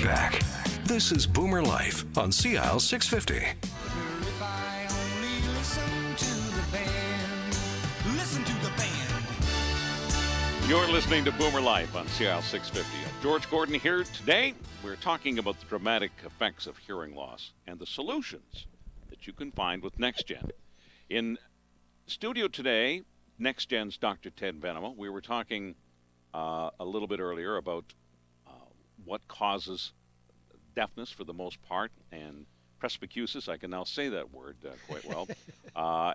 back. This is Boomer Life on CIL 650. If I only listen to the band, listen to the band. You're listening to Boomer Life on CIL 650. George Gordon here. Today, we're talking about the dramatic effects of hearing loss and the solutions that you can find with NexGen. In studio today, NexGen's Dr. Ted Venema. We were talking a little bit earlier about what causes deafness for the most part, and presbycusis, I can now say that word quite well.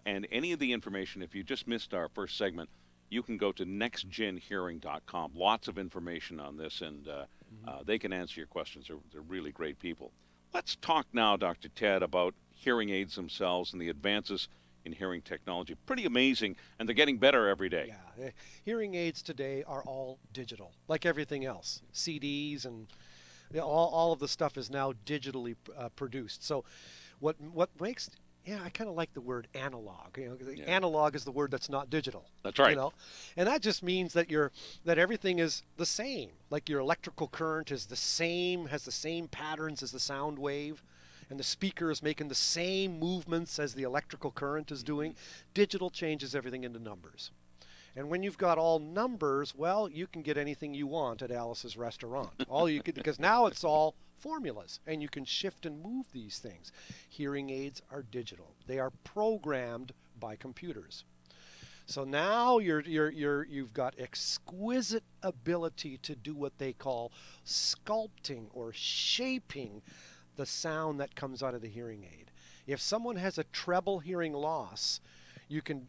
And any of the information, if you just missed our first segment, you can go to NexGenHearing.com. Lots of information on this, and they can answer your questions. They're really great people. Let's talk now, Dr. Ted, about hearing aids themselves and the advances in hearing technology. Pretty amazing, and they're getting better every day. Yeah, hearing aids today are all digital, like everything else. CDs and all of the stuff is now digitally produced. So what makes, I kind of like the word analog. Analog is the word that's not digital. That's right. And that just means that that everything is the same. Like your electrical current is the same, has the same patterns as the sound wave, and the speaker is making the same movements as the electrical current is doing. Digital changes everything into numbers. And when you've got all numbers, well, you can get anything you want at Alice's restaurant. Because now it's all formulas, and you can shift and move these things. Hearing aids are digital. They are programmed by computers. So now you've got exquisite ability to do what they call sculpting or shaping the sound that comes out of the hearing aid. If someone has a treble hearing loss, you can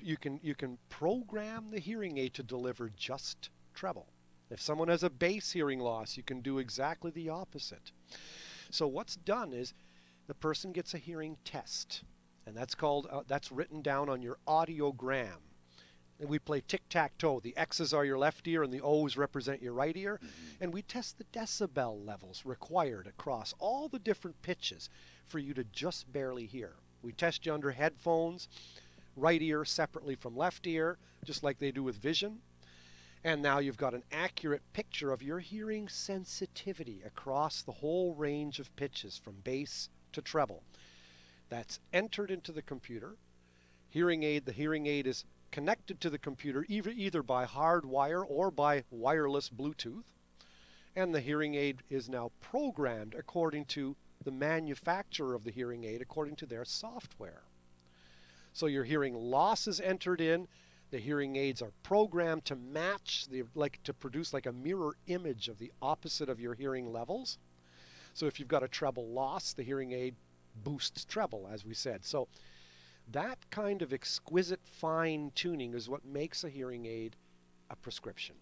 program the hearing aid to deliver just treble. If someone has a bass hearing loss, you can do exactly the opposite. So what's done is the person gets a hearing test, and that's written down on your audiogram. And we play tic-tac-toe. The X's are your left ear and the O's represent your right ear. And we test the decibel levels required across all the different pitches for you to just barely hear. We test you under headphones, right ear separately from left ear, just like they do with vision. And now you've got an accurate picture of your hearing sensitivity across the whole range of pitches from bass to treble. That's entered into the computer. The hearing aid is connected to the computer either by hard wire or by wireless Bluetooth. And the hearing aid is now programmed according to the manufacturer of the hearing aid, according to their software. So your hearing loss is entered in. The hearing aids are programmed to match, to produce like a mirror image of the opposite of your hearing levels. So if you've got a treble loss, the hearing aid boosts treble, as we said. So that kind of exquisite fine tuning is what makes a hearing aid a prescription.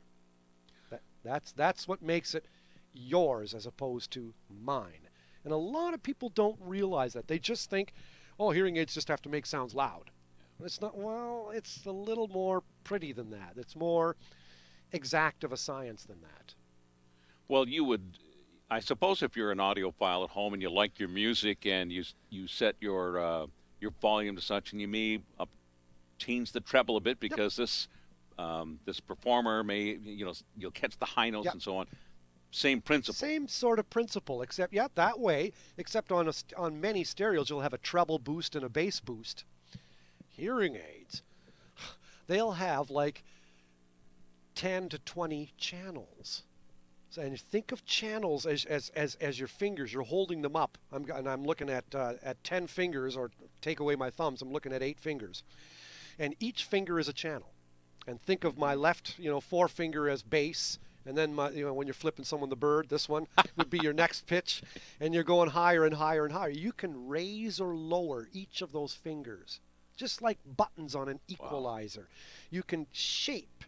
That's what makes it yours as opposed to mine. And a lot of people don't realize that. They just think, oh, hearing aids just have to make sounds loud. It's not. Well, it's a little more pretty than that. It's more exact of a science than that. Well, I suppose if you're an audiophile at home and you like your music and you set your volume to such, and you may change the treble a bit because this performer may, you'll catch the high notes and so on. Same principle. Same sort of principle, except that way. Except on many stereos, you'll have a treble boost and a bass boost. Hearing aids, they'll have like 10 to 20 channels. So, and think of channels as your fingers. You're holding them up. I'm looking at 10 fingers, or take away my thumbs. I'm looking at 8 fingers, and each finger is a channel. And think of my left, forefinger as bass. And then, when you're flipping someone the bird, this one would be your next pitch, and you're going higher and higher and higher. You can raise or lower each of those fingers, just like buttons on an equalizer. Wow. You can shape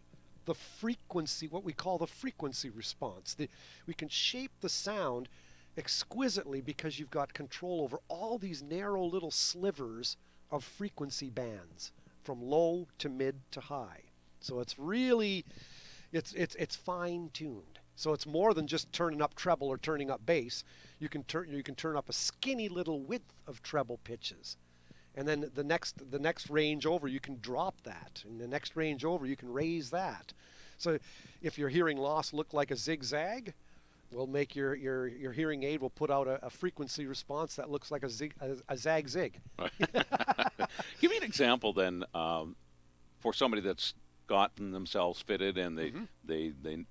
the frequency, what we call the frequency response. We can shape the sound exquisitely because you've got control over all these narrow little slivers of frequency bands, from low to mid to high. So it's really... It's fine-tuned. So it's more than just turning up treble or turning up bass. You can turn up a skinny little width of treble pitches, and then the next range over you can drop that, and the next range over you can raise that. So if your hearing loss looked like a zigzag, will make your hearing aid will put out a frequency response that looks like a zag-zig. Give me an example then for somebody that's gotten themselves fitted and the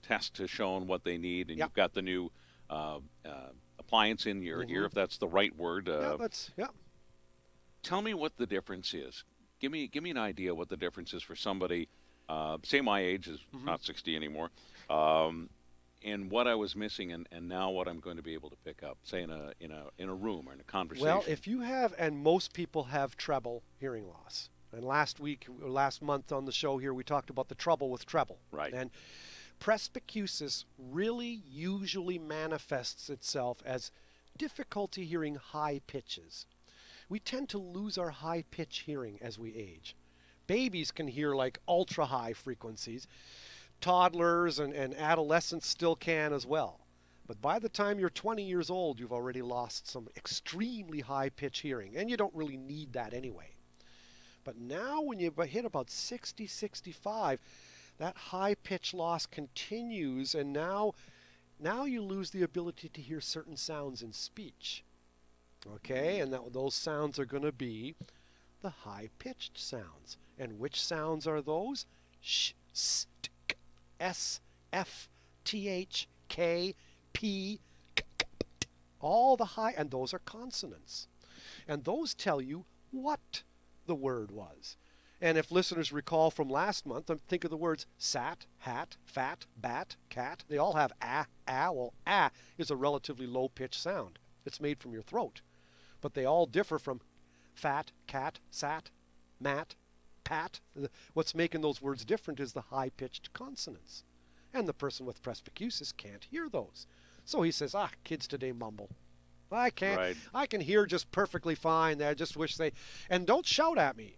test has shown what they need, and you've got the new appliance in your ear, if that's the right word. Tell me what the difference is. Give me an idea what the difference is for somebody, say my age is not 60 anymore, and what I was missing, and now what I'm going to be able to pick up, say in a room or in a conversation. Well, if you have, and most people have treble hearing loss, and last month on the show here, we talked about the trouble with treble. Right. And presbycusis really usually manifests itself as difficulty hearing high pitches. We tend to lose our high pitch hearing as we age. Babies can hear like ultra high frequencies. Toddlers and adolescents still can as well. But by the time you're 20 years old, you've already lost some extremely high pitch hearing, and you don't really need that anyway. But now when you hit about 60, 65, that high pitch loss continues, and now you lose the ability to hear certain sounds in speech. Okay, and those sounds are going to be the high pitched sounds. And which sounds are those? Sh, s, t, k, s, f, th, k, p, k, k, t. All the high, and those are consonants. And those tell you what the word was. And if listeners recall from last month, think of the words sat, hat, fat, bat, cat. They all have ah, ah. Well, ah is a relatively low-pitched sound. It's made from your throat. But they all differ from fat, cat, sat, mat, pat. What's making those words different is the high-pitched consonants. And the person with presbycusis can't hear those. So he says, kids today mumble. I can't. Right. I can hear just perfectly fine. I just wish they... And don't shout at me.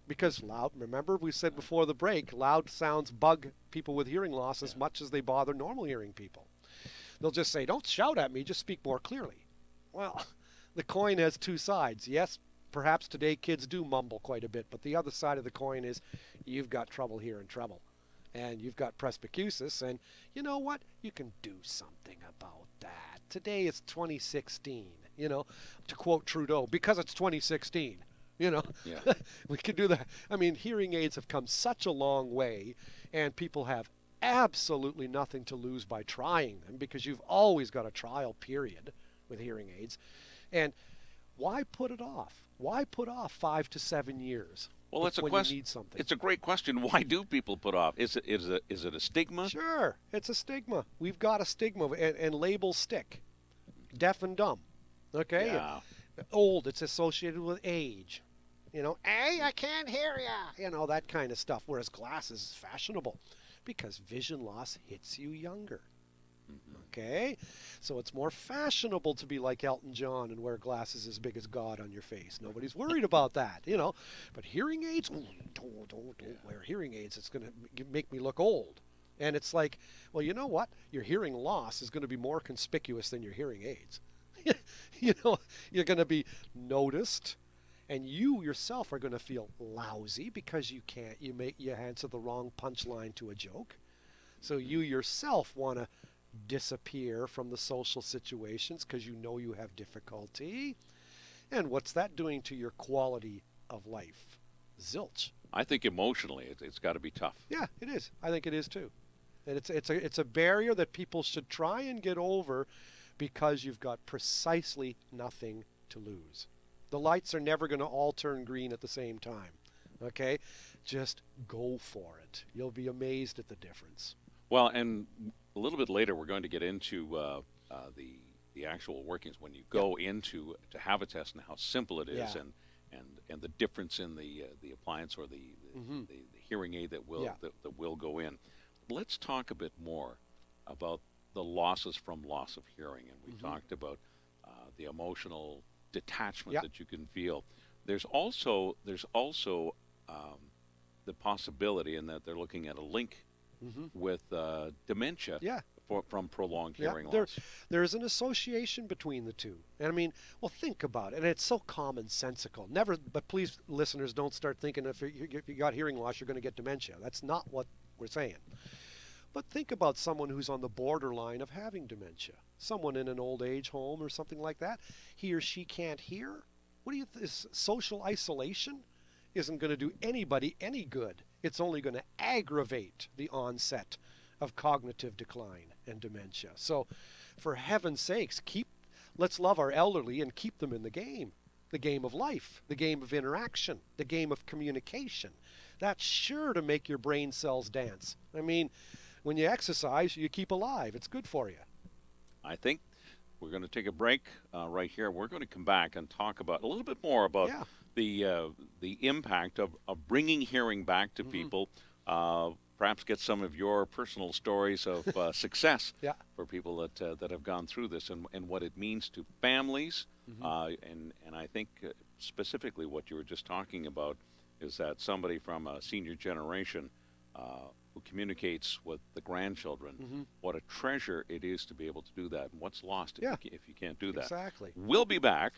Because loud, remember we said before the break, loud sounds bug people with hearing loss as much as they bother normal hearing people. They'll just say, don't shout at me, just speak more clearly. Well, the coin has two sides. Yes, perhaps today kids do mumble quite a bit, but the other side of the coin is you've got trouble hearing treble. And you've got presbycusis, and you know what? You can do something about that. Today it's 2016, to quote Trudeau, because it's 2016. We can do that. I mean, hearing aids have come such a long way, and people have absolutely nothing to lose by trying them, because you've always got a trial period with hearing aids. And why put it off? Why put off 5 to 7 years? Well, that's a question. You need something. It's a great question. Why do people put off? Is it a stigma? Sure, it's a stigma. We've got a stigma, and labels stick. Deaf and dumb. Okay. Yeah. Old. It's associated with age. Hey, I can't hear ya. That kind of stuff. Whereas glasses is fashionable because vision loss hits you younger. Okay? So it's more fashionable to be like Elton John and wear glasses as big as God on your face. Nobody's worried about that, But hearing aids, don't wear hearing aids. It's going to make me look old. And it's like, well, you know what? Your hearing loss is going to be more conspicuous than your hearing aids. You're going to be noticed. And you yourself are going to feel lousy because you answer the wrong punchline to a joke. So you yourself want to disappear from the social situations because you have difficulty. And what's that doing to your quality of life? Zilch. I think emotionally it's got to be tough. Yeah, it is. I think it is too. And it's a barrier that people should try and get over because you've got precisely nothing to lose. The lights are never going to all turn green at the same time. Okay? Just go for it. You'll be amazed at the difference. Well, and a little bit later we're going to get into the actual workings when you go into to have a test and how simple it is and the difference in the appliance or the hearing aid that will go in. Let's talk a bit more about the losses from loss of hearing, and we talked about the emotional detachment that you can feel. There's also the possibility in that they're looking at a link with dementia from prolonged hearing loss. There's an association between the two. And I mean, well, think about it. And it's so commonsensical. But please, listeners, don't start thinking if you got hearing loss, you're going to get dementia. That's not what we're saying. But think about someone who's on the borderline of having dementia. Someone in an old age home or something like that. He or she can't hear. What do you this social isolation isn't going to do anybody any good. It's only going to aggravate the onset of cognitive decline and dementia. So for heaven's sakes, let's love our elderly and keep them in the game of life, the game of interaction, the game of communication. That's sure to make your brain cells dance. I mean, when you exercise, you keep alive. It's good for you. I think we're going to take a break right here. We're going to come back and talk about a little bit more about the impact of bringing hearing back to people. Perhaps get some of your personal stories of success for people that have gone through this and what it means to families. And I think specifically what you were just talking about is that somebody from a senior generation who communicates with the grandchildren, what a treasure it is to be able to do that, and what's lost if you can't do that. Exactly. We'll be back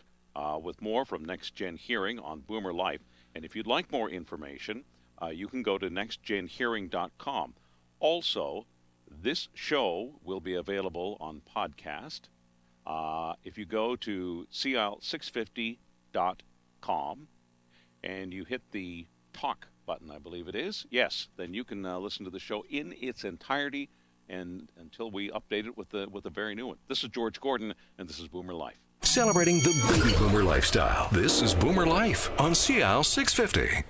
with more from NexGenHearing on BoomerLife. And if you'd like more information, you can go to NexGenHearing.com. Also, this show will be available on podcast. If you go to CIAL650.com and you hit the talk button, I believe it is, yes, then you can listen to the show in its entirety and until we update it with a very new one. This is George Gordon, and this is Boomer Life. Celebrating the baby boomer lifestyle. This is Boomer Life on CIAL 650.